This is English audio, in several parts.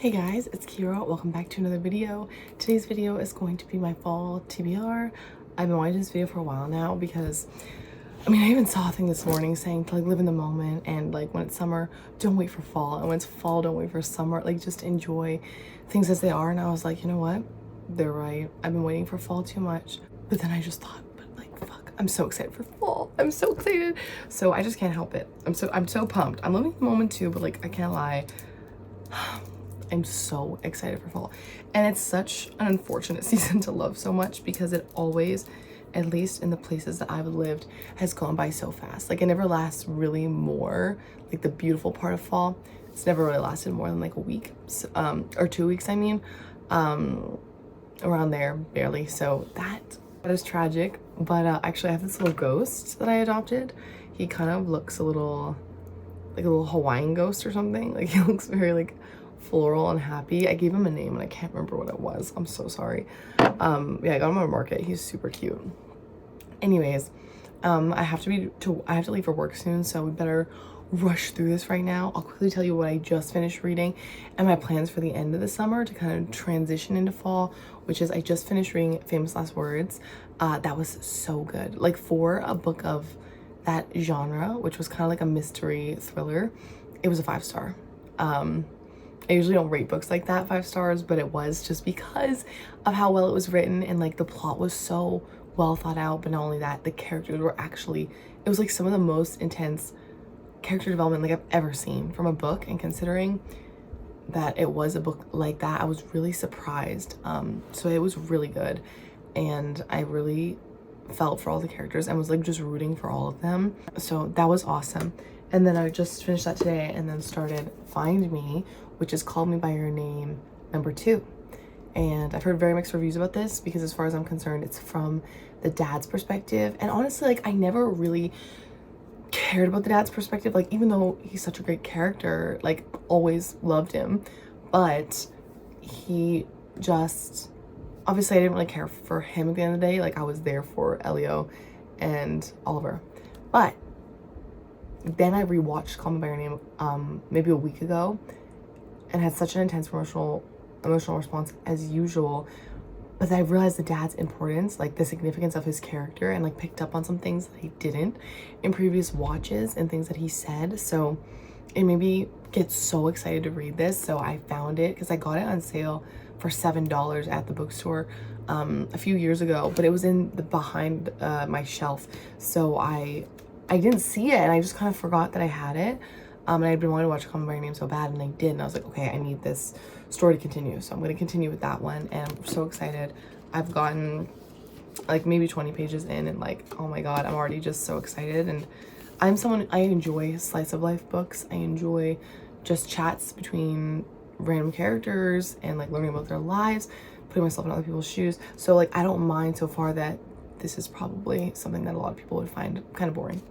Hey guys, it's Kira. Welcome back to another video. Today's video is going to be my fall TBR. I've been wanting this video for a while now because, I even saw a thing this morning saying to live in the moment, and when it's summer, don't wait for fall, and when it's fall, don't wait for summer. Just enjoy things as they are. And I was like, you know what? They're right. I've been waiting for fall too much. But then I just thought, fuck, I'm so excited for fall. I'm so excited. So I just can't help it. I'm so pumped. I'm living the moment too, but I can't lie. I'm so excited for fall, and it's such an unfortunate season to love so much because it always, at least in the places that I've lived, has gone by so fast. It never lasts really more, the beautiful part of fall, it's never really lasted more than a week, or 2 weeks, around there, barely. So that is tragic. But actually I have this little ghost that I adopted. He kind of looks a little like a little Hawaiian ghost or something. He looks very floral and happy. I gave him a name and I can't remember what it was. I'm so sorry. Yeah, I got him on a market. He's super cute. Anyways, I have to leave for work soon, so we better rush through this right now. I'll quickly tell you what I just finished reading and my plans for the end of the summer to kind of transition into fall, which is I just finished reading Famous Last Words. That was so good. For a book of that genre, which was kind of a mystery thriller, it was a 5-star. I usually don't rate books like that 5 stars, but it was just because of how well it was written, and the plot was so well thought out. But not only that, the characters were actually, it was some of the most intense character development I've ever seen from a book. And considering that it was a book like that, I was really surprised. So it was really good, and I really felt for all the characters and was just rooting for all of them. So that was awesome. And then I just finished that today and then started Find Me, which is Call Me By Your Name #2. And I've heard very mixed reviews about this because as far as I'm concerned, it's from the dad's perspective. And honestly, I never really cared about the dad's perspective. Even though he's such a great character, always loved him. But he just, obviously I didn't really care for him at the end of the day. I was there for Elio and Oliver. But then I rewatched Call Me By Your Name maybe a week ago and had such an intense emotional response as usual. But then I realized the dad's importance, the significance of his character, and picked up on some things that he didn't in previous watches and things that he said. So it made me get so excited to read this. So I found it because I got it on sale for $7 at the bookstore a few years ago, but it was in the behind my shelf. So I didn't see it, and I just kind of forgot that I had it. And I'd been wanting to watch Call Me By Your Name so bad, and I did. And I was like, okay, I need this story to continue. So I'm going to continue with that one, and I'm so excited. I've gotten maybe 20 pages in, and oh my god, I'm already just so excited. And I'm someone, I enjoy slice of life books. I enjoy just chats between random characters and learning about their lives, putting myself in other people's shoes. So I don't mind so far that this is probably something that a lot of people would find kind of boring.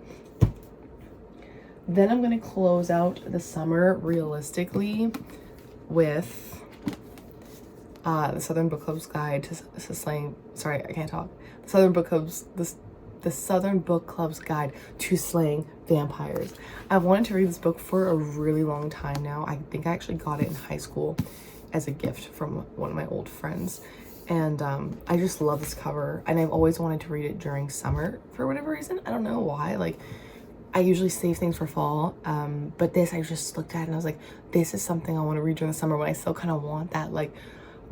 Then I'm going to close out the summer realistically with the Southern Book Club's Guide to Slaying, sorry, I can't talk. The Southern Book Club's Guide to Slaying Vampires. I've wanted to read this book for a really long time now. I think I actually got it in high school as a gift from one of my old friends. And I just love this cover, and I've always wanted to read it during summer for whatever reason. I don't know why. I usually save things for fall, but this I just looked at and I was like, this is something I want to read during the summer when I still kind of want that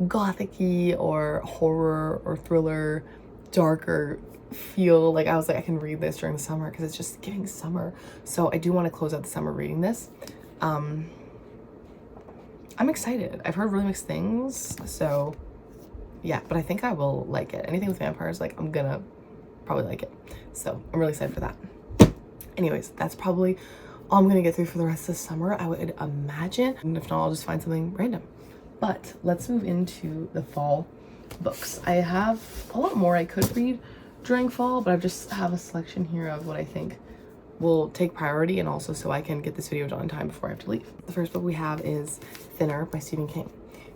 gothic-y or horror or thriller, darker feel. I was like, I can read this during the summer because it's just giving summer. So I do want to close out the summer reading this. I'm excited. I've heard really mixed things, so yeah, but I think I will like it. Anything with vampires, I'm gonna probably like it. So I'm really excited for that. Anyways, that's probably all I'm gonna get through for the rest of the summer, I would imagine. And if not, I'll just find something random. But let's move into the fall books. I have a lot more I could read during fall, but I just have a selection here of what I think will take priority, and also so I can get this video done in time before I have to leave. The first book we have is Thinner by Stephen King.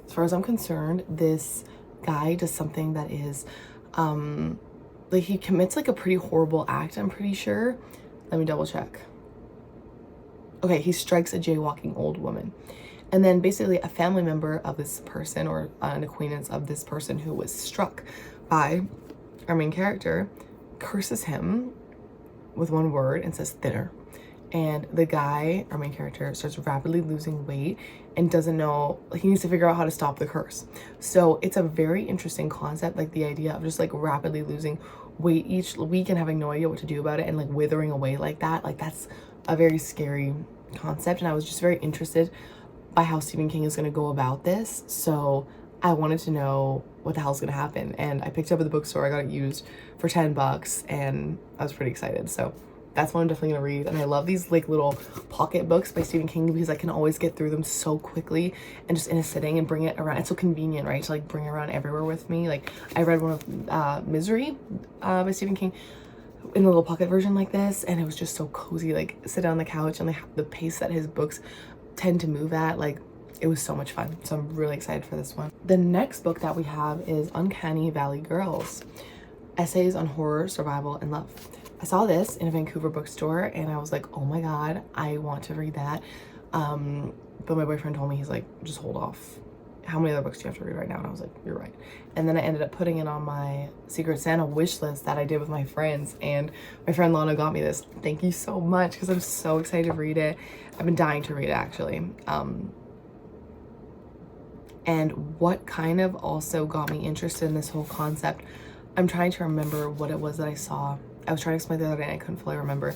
As far as I'm concerned, this guy does something that is he commits a pretty horrible act, I'm pretty sure. Let me double check. Okay, he strikes a jaywalking old woman, And then basically a family member of this person, or an acquaintance of this person who was struck by our main character, curses him with one word and says thinner. And the guy, our main character, starts rapidly losing weight and doesn't know, like, he needs to figure out how to stop the curse. So it's a very interesting concept, like the idea of just like rapidly losing weight each week and having no idea what to do about it, and like withering away like that. Like, that's a very scary concept, and I was just very interested by how Stephen King is going to go about this. So I wanted to know what the hell's going to happen, and I picked it up at the bookstore. I got it used for $10 and I was pretty excited. So that's one I'm definitely gonna read. And I love these like little pocket books by Stephen King because I can always get through them so quickly and just in a sitting and bring it around. It's so convenient, right, to like bring it around everywhere with me. Like, I read one of Misery by Stephen King in a little pocket version like this, and it was just so cozy, like sit down on the couch, and like the pace that his books tend to move at, like, it was so much fun. So I'm really excited for this one. The next book that we have is Uncanny Valley Girls: Essays on Horror, Survival, and Love. I saw this in a Vancouver bookstore and I was like, oh my god, I want to read that. But my boyfriend told me, he's like, just hold off. How many other books do you have to read right now? And I was like, you're right. And then I ended up putting it on my Secret Santa wish list that I did with my friends, and my friend Lana got me this. Thank you so much, because I'm so excited to read it. I've been dying to read it, actually. And what kind of also got me interested in this whole concept, I'm trying to remember what it was that I saw. I was trying to explain the other day and I couldn't fully remember.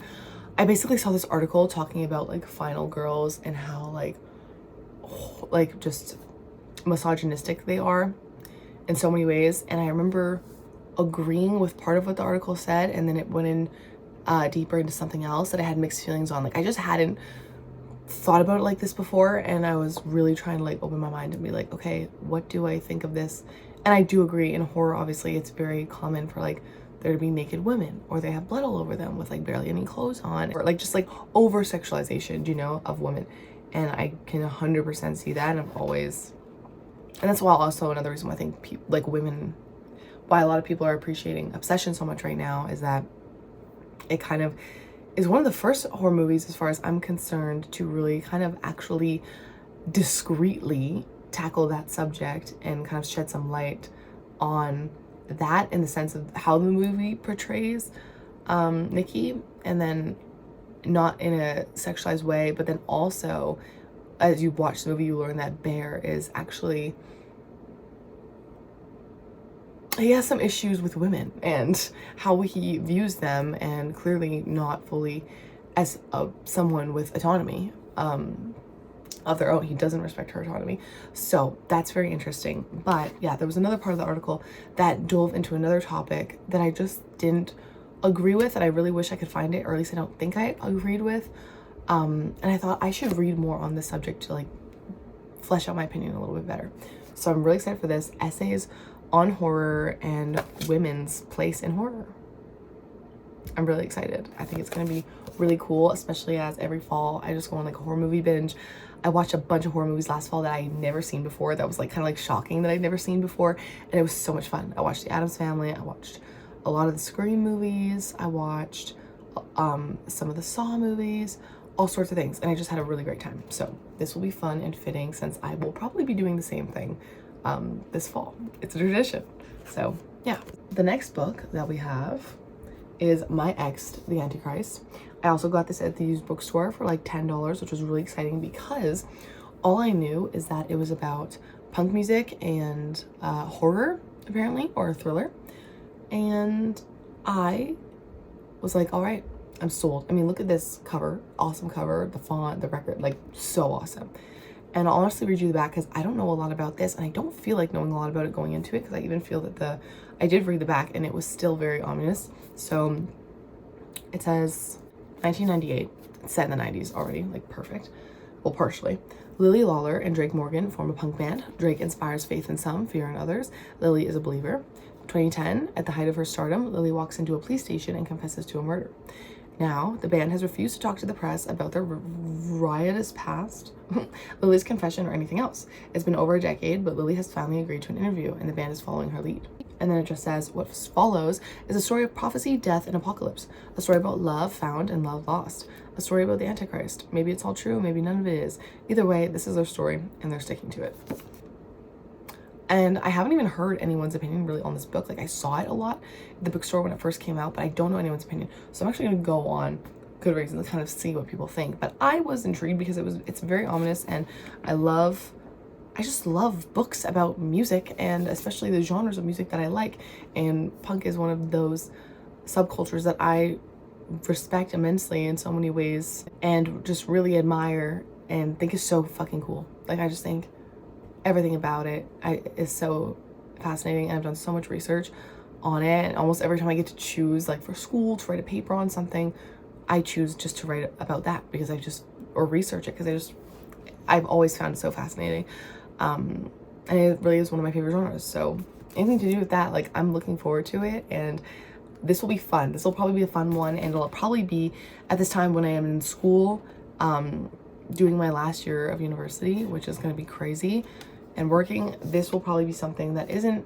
I basically saw this article talking about like final girls and how like just misogynistic they are in so many ways. And I remember agreeing with part of what the article said, and then it went in deeper into something else that I had mixed feelings on. Like, I just hadn't thought about it like this before, and I was really trying to like open my mind and be like, okay, what do I think of this? And I do agree, in horror obviously it's very common for like there to be naked women, or they have blood all over them with like barely any clothes on, or like just like over sexualization, you know, of women. And I can 100% see that, and and that's why also another reason why I think like women, why a lot of people are appreciating Obsession so much right now, is that it kind of is one of the first horror movies, as far as I'm concerned, to really kind of actually discreetly tackle that subject and kind of shed some light on that, in the sense of how the movie portrays Nikki, and then not in a sexualized way, but then also as you watch the movie you learn that Bear is actually, he has some issues with women and how he views them, and clearly not fully as someone with autonomy of their own. He doesn't respect her autonomy. So that's very interesting. But yeah, there was another part of the article that dove into another topic that I just didn't agree with, and I really wish I could find it, or at least I don't think I agreed with. And I thought I should read more on this subject to like flesh out my opinion a little bit better. So I'm really excited for this: Essays on Horror and Women's Place in Horror. I'm really excited. I think it's gonna be really cool, especially as every fall I just go on like a horror movie binge. I watched a bunch of horror movies last fall that I had never seen before. That was like kind of like shocking that I'd never seen before, and it was so much fun. I watched The Addams Family, I watched a lot of the Scream movies, I watched some of the Saw movies, all sorts of things, and I just had a really great time. So this will be fun and fitting, since I will probably be doing the same thing this fall. It's a tradition. So yeah. The next book that we have is My Ex, The Antichrist. I also got this at the used bookstore for like $10, which was really exciting, because all I knew is that it was about punk music and horror, apparently, or a thriller. And I was like, all right, I'm sold. I mean, look at this cover. Awesome cover. The font, the record, like so awesome. And I'll honestly read you the back, because I don't know a lot about this, and I don't feel like knowing a lot about it going into it, because I even feel that I did read the back and it was still very ominous. So it says 1998. It's set in the 90s already, like perfect. Well, partially. Lily Lawler and Drake Morgan form a punk band. Drake inspires faith in some, fear in others. Lily is a believer. 2010, at the height of her stardom, Lily walks into a police station and confesses to a murder. Now, the band has refused to talk to the press about their riotous past, Lily's confession, or anything else. It's been over a decade, but Lily has finally agreed to an interview, and the band is following her lead. And then it just says, what follows is a story of prophecy, death, and apocalypse. A story about love found and love lost. A story about the Antichrist. Maybe it's all true, maybe none of it is. Either way, this is their story, and they're sticking to it. And I haven't even heard anyone's opinion really on this book. Like, I saw it a lot at the bookstore when it first came out, but I don't know anyone's opinion. So I'm actually going to go on Goodreads and kind of see what people think. But I was intrigued because it's very ominous, and I just love books about music, and especially the genres of music that I like. And punk is one of those subcultures that I respect immensely in so many ways, and just really admire and think is so fucking cool. Like, I just think everything about it is so fascinating, and I've done so much research on it. And almost every time I get to choose, like for school, to write a paper on something, I choose just to write about that because or research it because I've always found it so fascinating. And it really is one of my favorite genres. So anything to do with that, like, I'm looking forward to it, and this will be fun. This will probably be a fun one, and it'll probably be at this time when I am in school, doing my last year of university, which is going to be crazy, and working. This will probably be something that isn't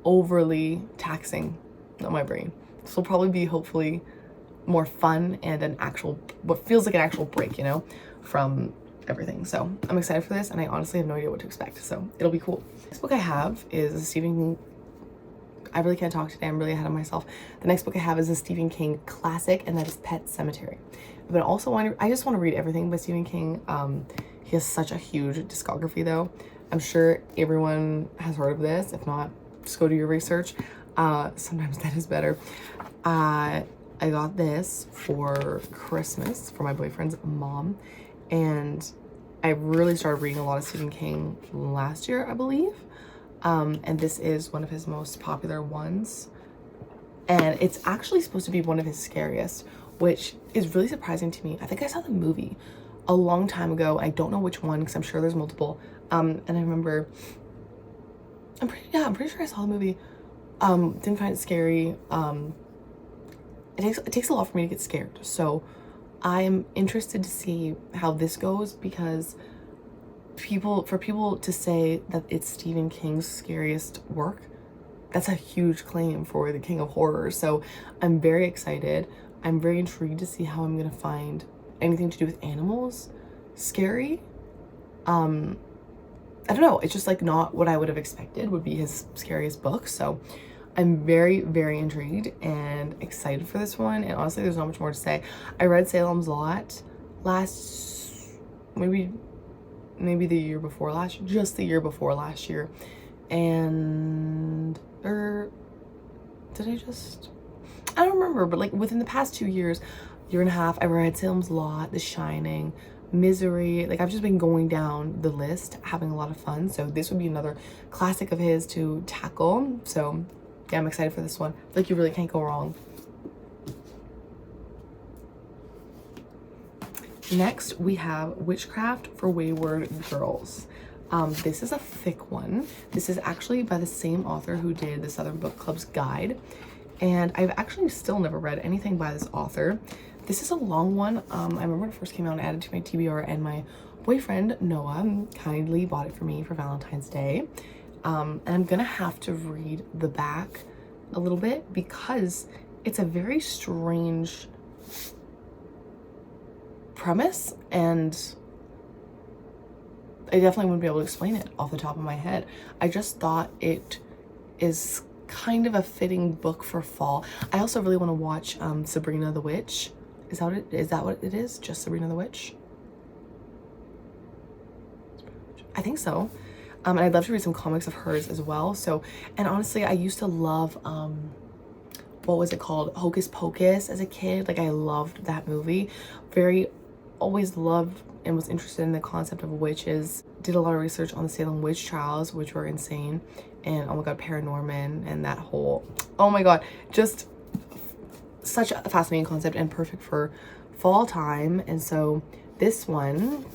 overly taxing on my brain. This will probably be hopefully more fun and what feels like an actual break, you know, from everything. So I'm excited for this, and I honestly have no idea what to expect, so it'll be cool. This book I have is a Stephen King. I really can't talk today, I'm really ahead of myself. The next book I have is a Stephen King classic, and that is Pet Sematary. But I just want to read everything by Stephen King. He has such a huge discography though. I'm sure everyone has heard of this. If not, just go do your research. Sometimes that is better. I got this for Christmas for my boyfriend's mom, and I really started reading a lot of Stephen King last year, I believe. And this is one of his most popular ones, and it's actually supposed to be one of his scariest, which is really surprising to me. I think I saw the movie a long time ago. I don't know which one because I'm sure there's multiple. And I remember, I'm pretty sure I saw the movie. Didn't find it scary. It takes a lot for me to get scared, so I'm interested to see how this goes, because for people to say that it's Stephen King's scariest work, that's a huge claim for the king of horror. So I'm very excited. I'm very intrigued to see how I'm gonna find anything to do with animals scary. I don't know, it's just like not what I would have expected would be his scariest book. So I'm very, very intrigued and excited for this one. And honestly, there's not much more to say. I read Salem's Lot maybe the year before last, just the year before last year. And, I don't remember, but like within the past 2 years, year and a half, I read Salem's Lot, The Shining, Misery. Like, I've just been going down the list, having a lot of fun. So this would be another classic of his to tackle. So yeah, I'm excited for this one. Like, you really can't go wrong. Next, we have Witchcraft for Wayward Girls. This is a thick one. This is actually by the same author who did the Southern Book Club's guide. And I've actually still never read anything by this author. This is a long one. I remember when it first came out and added to my TBR, and my boyfriend, Noah, kindly bought it for me for Valentine's Day. And I'm gonna have to read the back a little bit because it's a very strange premise, and I definitely wouldn't be able to explain it off the top of my head. I just thought it is kind of a fitting book for fall. I also really want to watch Sabrina the Witch. Is that what it is? Just Sabrina the Witch? I think so. And I'd love to read some comics of hers as well. So, and honestly, I used to love what was it called? Hocus Pocus as a kid. Like, I loved that movie. Always loved and was interested in the concept of witches. Did a lot of research on the Salem witch trials, which were insane. And oh my god, Paranorman and that whole, oh my god, just such a fascinating concept and perfect for fall time. And so this one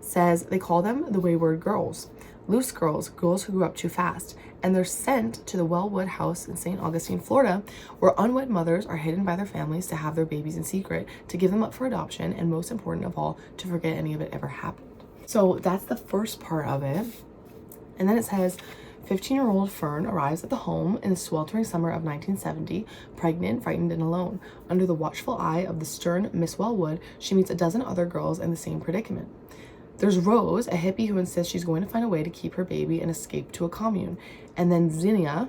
says they call them the Wayward Girls. Loose girls who grew up too fast, and they're sent to the Wellwood house in St. Augustine, Florida, where unwed mothers are hidden by their families to have their babies in secret, to give them up for adoption, and most important of all, to forget any of it ever happened. So that's the first part of it. And then it says, 15-year-old Fern arrives at the home in the sweltering summer of 1970, pregnant, frightened, and alone. Under the watchful eye of the stern Miss Wellwood, she meets a dozen other girls in the same predicament. There's Rose, a hippie who insists she's going to find a way to keep her baby and escape to a commune. And then Zinnia,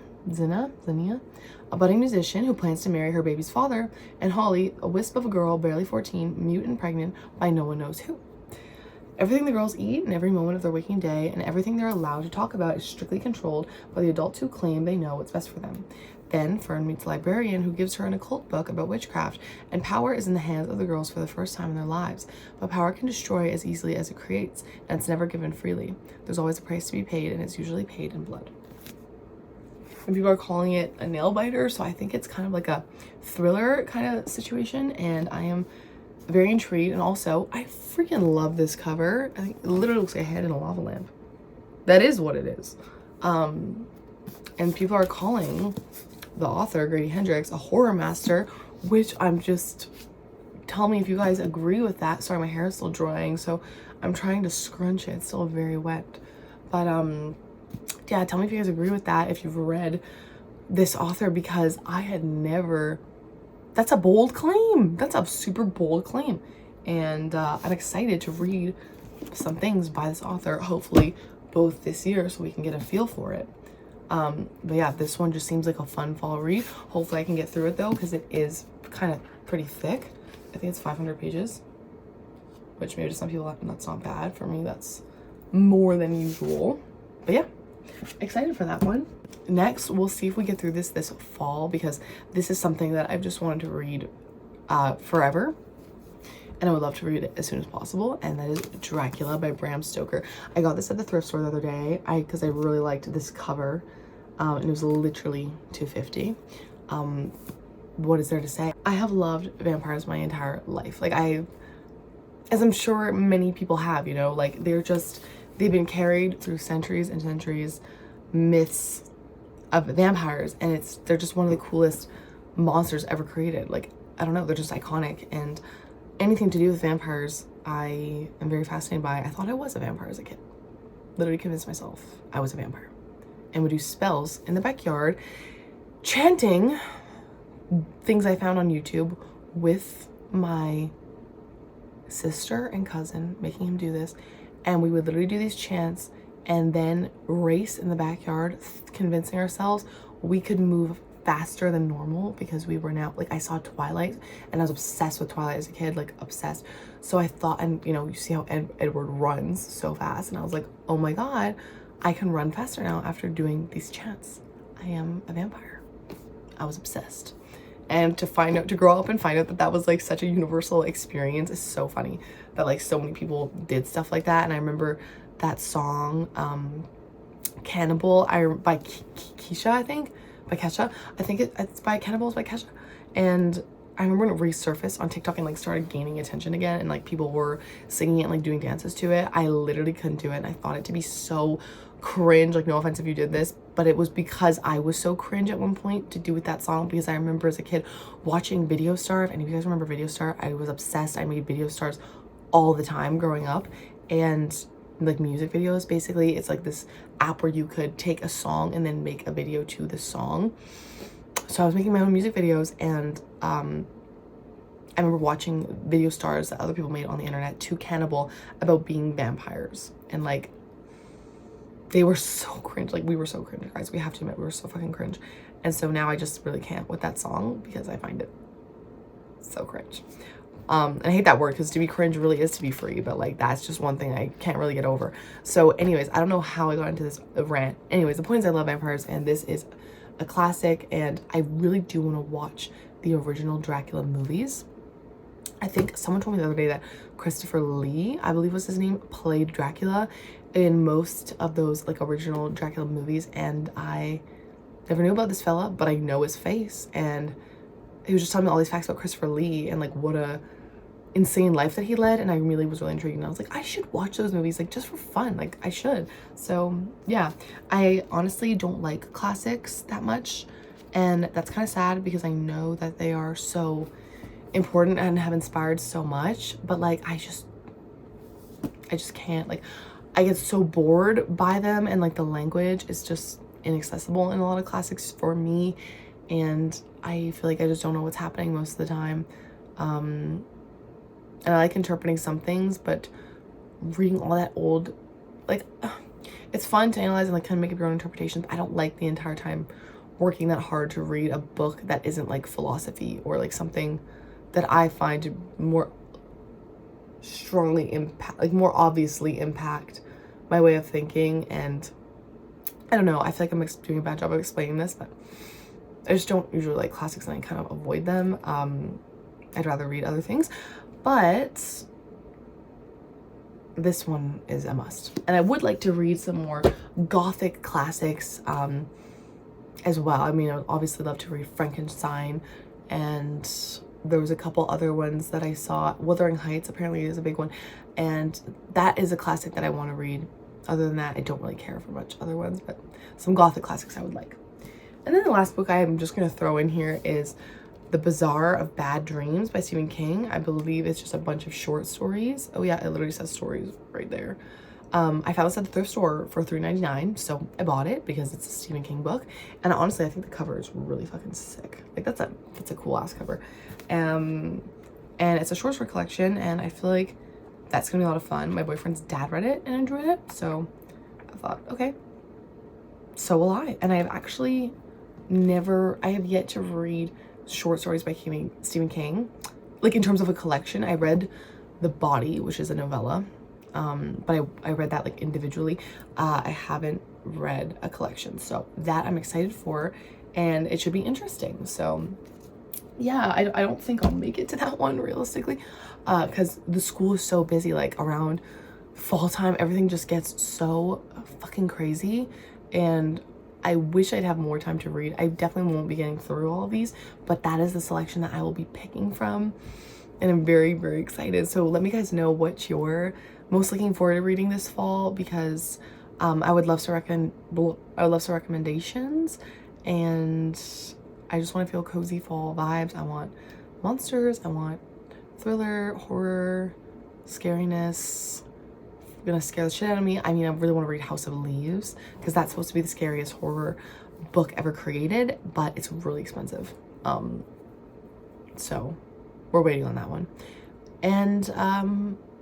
a budding musician who plans to marry her baby's father. And Holly, a wisp of a girl, barely 14, mute and pregnant by no one knows who. Everything the girls eat and every moment of their waking day and everything they're allowed to talk about is strictly controlled by the adults who claim they know what's best for them. Then Fern meets a librarian who gives her an occult book about witchcraft, and power is in the hands of the girls for the first time in their lives. But power can destroy as easily as it creates, and it's never given freely. There's always a price to be paid, and it's usually paid in blood. And people are calling it a nail biter, so I think it's kind of like a thriller kind of situation, and I am very intrigued. And also, I freaking love this cover. I think it literally looks like a head in a lava lamp. That is what it is. And people are calling the author, Grady Hendrix, a horror master, which I'm just, tell me if you guys agree with that. Sorry, my hair is still drying, so I'm trying to scrunch it. It's still very wet. But yeah, tell me if you guys agree with that, if you've read this author, because I had never, that's a bold claim. That's a super bold claim. And I'm excited to read some things by this author, hopefully both this year, so we can get a feel for it. But yeah, this one just seems like a fun fall read. Hopefully I can get through it though, because it is kind of pretty thick. I think it's 500 pages, which maybe to some people that's not bad. For me, that's more than usual. But yeah, excited for that one. Next, we'll see if we get through this fall, because this is something that I've just wanted to read forever, and I would love to read it as soon as possible, and that is Dracula by Bram Stoker. I got this at the thrift store the other day because I really liked this cover, and it was literally $2.50. What is there to say? I have loved vampires my entire life. Like, as I'm sure many people have, you know, like they've been carried through centuries and centuries, myths of vampires, and they're just one of the coolest monsters ever created. Like, I don't know, they're just iconic, and anything to do with vampires I am very fascinated by. I thought I was a vampire as a kid. Literally convinced myself I was a vampire, and would do spells in the backyard, chanting things I found on YouTube with my sister and cousin, making him do this, and we would literally do these chants and then race in the backyard, convincing ourselves we could move faster than normal, because we were now, like, I saw Twilight and I was obsessed with Twilight as a kid, like obsessed. So I thought, and you know, you see how Edward runs so fast, and I was like, oh my god, I can run faster now after doing these chants. I am a vampire. I was obsessed. And to grow up and find out that that was like such a universal experience is so funny, that like so many people did stuff like that. And I remember that song, Cannibal, by Kesha, I think. By Kesha. I think it's by Cannibals by Kesha. And I remember when it resurfaced on TikTok and like started gaining attention again, and like people were singing it and like doing dances to it. I literally couldn't do it, and I thought it to be so cringe. Like, no offense if you did this, but it was because I was so cringe at one point to do with that song, because I remember as a kid watching Video Star. If any of you guys remember Video Star, I was obsessed. I made video stars all the time growing up, and like music videos, basically. It's like this app where you could take a song and then make a video to the song. So I was making my own music videos, and I remember watching video stars that other people made on the internet to Cannibal about being vampires, and like they were so cringe. Like, we were so cringe, guys. We have to admit, we were so fucking cringe. And so now I just really can't with that song, because I find it so cringe. And I hate that word, because to be cringe really is to be free, but like that's just one thing I can't really get over. So anyways, I don't know how I got into this rant. Anyways, the point is I love vampires, and this is a classic, and I really do want to watch the original Dracula movies. I think someone told me the other day that Christopher Lee, I believe was his name, played Dracula in most of those like original Dracula movies, and I never knew about this fella, but I know his face, and he was just telling me all these facts about Christopher Lee and like what a insane life that he led, and I really was really intrigued, and I was like, I should watch those movies, like just for fun, like I should. So yeah, I honestly don't like classics that much, and that's kind of sad, because I know that they are so important and have inspired so much, but like I just can't, like I get so bored by them, and like the language is just inaccessible in a lot of classics for me, and I feel like I just don't know what's happening most of the time. And I like interpreting some things, but reading all that old, like, it's fun to analyze and like kind of make up your own interpretations. I don't like the entire time working that hard to read a book that isn't like philosophy or like something that I find to more strongly impact, like more obviously impact my way of thinking. And I don't know, I feel like I'm doing a bad job of explaining this, but I just don't usually like classics and I kind of avoid them. I'd rather read other things, but this one is a must. And I would like to read some more Gothic classics as well. I mean, I would obviously love to read Frankenstein, and there was a couple other ones that I saw. Wuthering Heights apparently is a big one, and that is a classic that I want to read. Other than that, I don't really care for much other ones, but some Gothic classics I would like. And then the last book I'm just going to throw in here is The Bazaar of Bad Dreams by Stephen King. I believe it's just a bunch of short stories. Oh yeah, it literally says stories right there. I found this at the thrift store for $3.99, so I bought it because it's a Stephen King book. And honestly, I think the cover is really fucking sick. Like that's a cool ass cover. And it's a short story collection, and I feel like that's gonna be a lot of fun. My boyfriend's dad read it and enjoyed it, so I thought, okay, so will I. And I have actually I have yet to read short stories by Stephen King. Like in terms of a collection, I read The Body, which is a novella, but I read that like individually. I haven't read a collection, so that I'm excited for, and it should be interesting. So yeah, I don't think I'll make it to that one realistically, because the school is so busy. Like around fall time, everything just gets so fucking crazy, and I wish I'd have more time to read. I definitely won't be getting through all of these, but that is the selection that I will be picking from, and I'm very, very excited. So let me guys know what you're most looking forward to reading this fall, because I would love some recommendations, and I just want to feel cozy fall vibes. I want monsters, I want thriller, horror, scariness. Gonna scare the shit out of me. I mean, I really want to read House of Leaves because that's supposed to be the scariest horror book ever created, but it's really expensive. So we're waiting on that one. And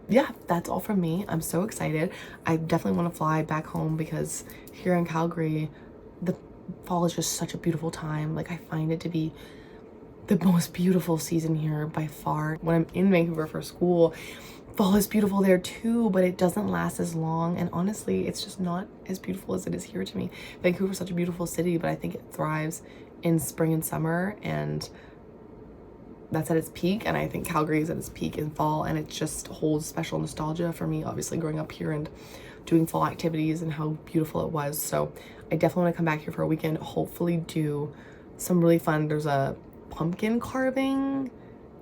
yeah, that's all from me. I'm so excited. I definitely want to fly back home because here in Calgary, the fall is just such a beautiful time. Like I find it to be the most beautiful season here by far. When I'm in Vancouver for school, fall is beautiful there too, but it doesn't last as long, and honestly it's just not as beautiful as it is here to me. Vancouver's such a beautiful city, but I think it thrives in spring and summer, and that's at its peak, and I think Calgary is at its peak in fall, and it just holds special nostalgia for me, obviously growing up here and doing fall activities and how beautiful it was. So I definitely want to come back here for a weekend, hopefully do some really fun. There's a pumpkin carving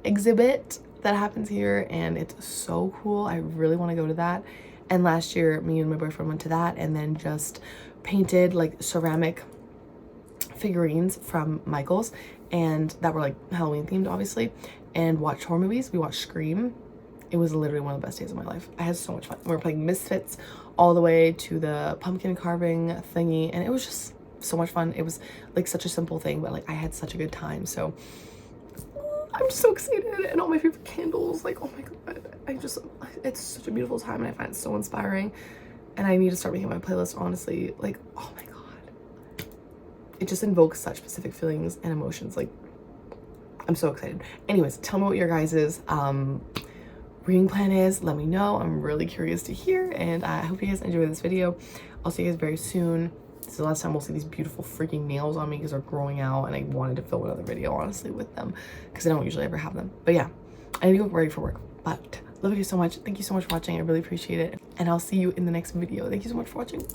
exhibit that happens here, and it's so cool. I really want to go to that. And last year me and my boyfriend went to that, and then just painted like ceramic figurines from Michael's, and that were like Halloween themed obviously, and watched horror movies. We watched Scream. It was literally one of the best days of my life. I had so much fun. We were playing Misfits all the way to the pumpkin carving thingy, and it was just so much fun. It was like such a simple thing, but like I had such a good time. So I'm so excited, and all my favorite candles, like, oh my god, it's such a beautiful time, and I find it so inspiring, and I need to start making my playlist, honestly. Like, oh my god, it just invokes such specific feelings and emotions. Like, I'm so excited. Anyways, tell me what your guys's reading plan is. Let me know. I'm really curious to hear, and I hope you guys enjoy this video. I'll see you guys very soon. This is the last time we'll see these beautiful freaking nails on me because they're growing out, and I wanted to film another video honestly with them because I don't usually ever have them. But yeah, I need to go ready for work. But love you so much. Thank you so much for watching. I really appreciate it, and I'll see you in the next video. Thank you so much for watching.